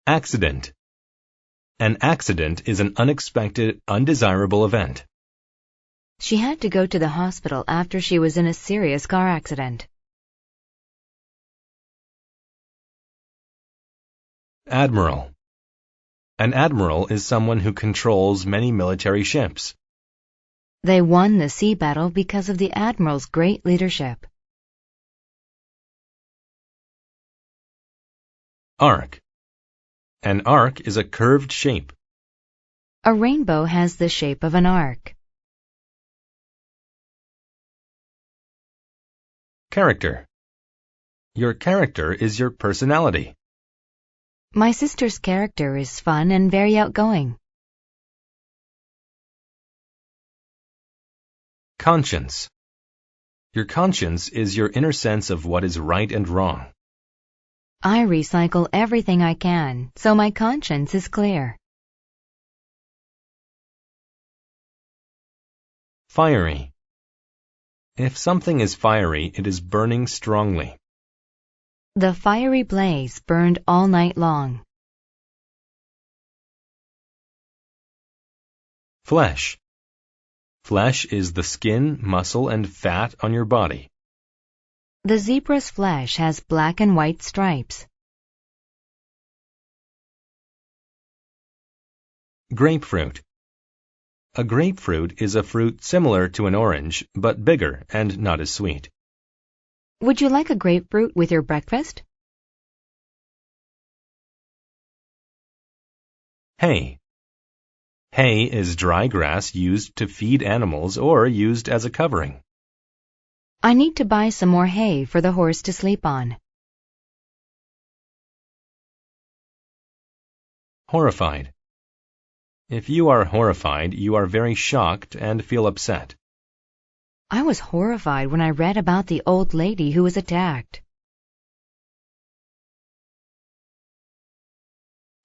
Accident. An accident is an unexpected, undesirable event. She had to go to the hospital after she was in a serious car accident. Admiral. An admiral is someone who controls many military ships. They won the sea battle because of the admiral's great leadership. Arc. An arc is a curved shape. A rainbow has the shape of an arc. Character. Your character is your personality. My sister's character is fun and very outgoing. Conscience. Your conscience is your inner sense of what is right and wrong. I recycle everything I can, so my conscience is clear. Fiery. If something is fiery, it is burning strongly. The fiery blaze burned all night long. Flesh. Flesh is the skin, muscle, and fat on your body. The zebra's flesh has black and white stripes. Grapefruit. A grapefruit is a fruit similar to an orange, but bigger and not as sweet. Would you like a grapefruit with your breakfast? Hay. Hay is dry grass used to feed animals or used as a covering. I need to buy some more hay for the horse to sleep on. Horrified. If you are horrified, you are very shocked and feel upset. I was horrified when I read about the old lady who was attacked.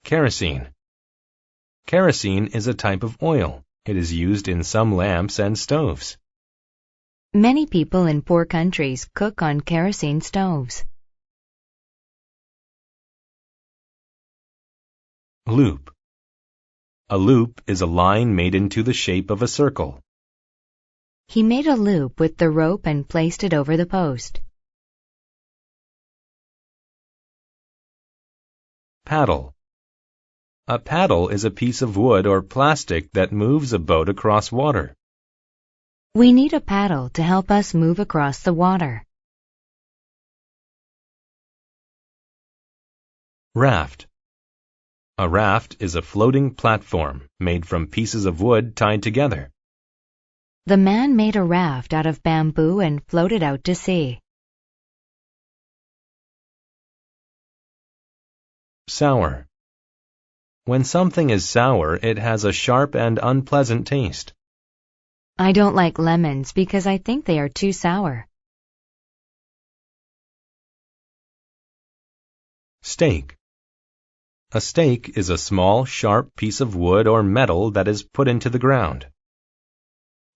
Kerosene. Kerosene is a type of oil. It is used in some lamps and stoves. Many people in poor countries cook on kerosene stoves. Loop. A loop is a line made into the shape of a circle. He made a loop with the rope and placed it over the post. Paddle. A paddle is a piece of wood or plastic that moves a boat across water. We need a paddle to help us move across the water. Raft. A raft is a floating platform made from pieces of wood tied together. The man made a raft out of bamboo and floated out to sea. Sour. When something is sour, it has a sharp and unpleasant taste. I don't like lemons because I think they are too sour. Stake. A stake is a small, sharp piece of wood or metal that is put into the ground.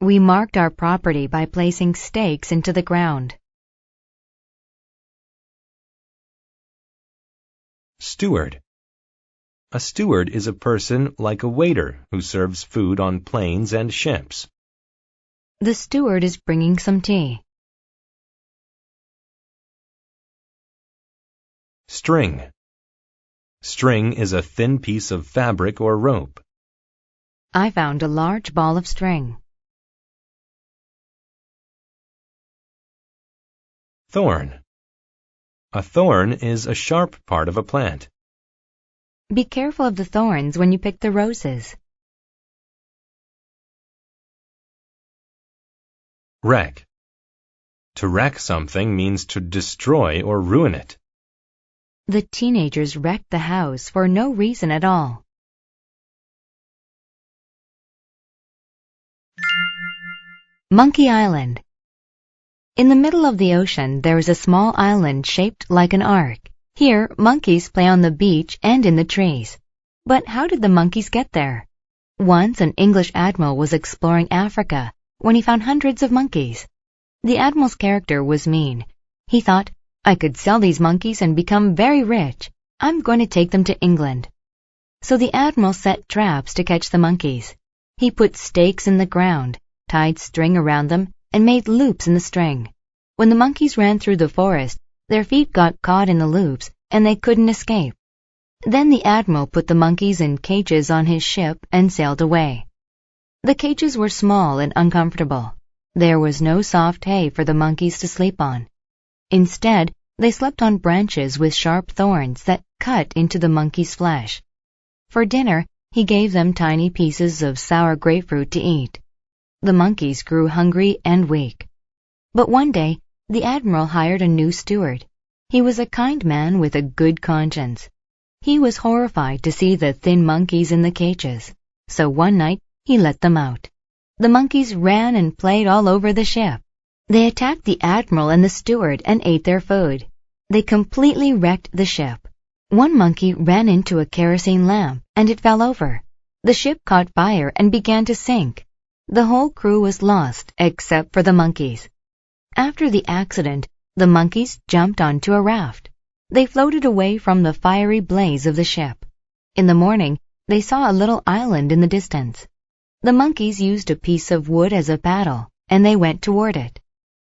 We marked our property by placing stakes into the ground. Steward. A steward is a person like a waiter who serves food on planes and ships. The steward is bringing some tea. String. String is a thin piece of fabric or rope. I found a large ball of string. Thorn. A thorn is a sharp part of a plant. Be careful of the thorns when you pick the roses. Wreck. To wreck something means to destroy or ruin it. The teenagers wrecked the house for no reason at all. Monkey Island. In the middle of the ocean, there is a small island shaped like an arc. Here, monkeys play on the beach and in the trees. But how did the monkeys get there? Once an English admiral was exploring Africa when he found hundreds of monkeys. The admiral's character was mean. He thought, I could sell these monkeys and become very rich. I'm going to take them to England. So the Admiral set traps to catch the monkeys. He put stakes in the ground, tied string around them, and made loops in the string. When the monkeys ran through the forest, their feet got caught in the loops, and they couldn't escape. Then the Admiral put the monkeys in cages on his ship and sailed away. The cages were small and uncomfortable. There was no soft hay for the monkeys to sleep on. Instead, they slept on branches with sharp thorns that cut into the monkeys' flesh. For dinner, he gave them tiny pieces of sour grapefruit to eat. The monkeys grew hungry and weak. But one day, the Admiral hired a new steward. He was a kind man with a good conscience. He was horrified to see the thin monkeys in the cages, so one night he let them out. The monkeys ran and played all over the ship. They attacked the Admiral and the steward and ate their food. They completely wrecked the ship. One monkey ran into a kerosene lamp and it fell over. The ship caught fire and began to sink. The whole crew was lost except for the monkeys. After the accident, the monkeys jumped onto a raft. They floated away from the fiery blaze of the ship. In the morning, they saw a little island in the distance. The monkeys used a piece of wood as a paddle, and they went toward it.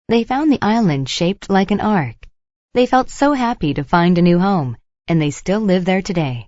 They found the island shaped like an arc. They felt so happy to find a new home, and they still live there today.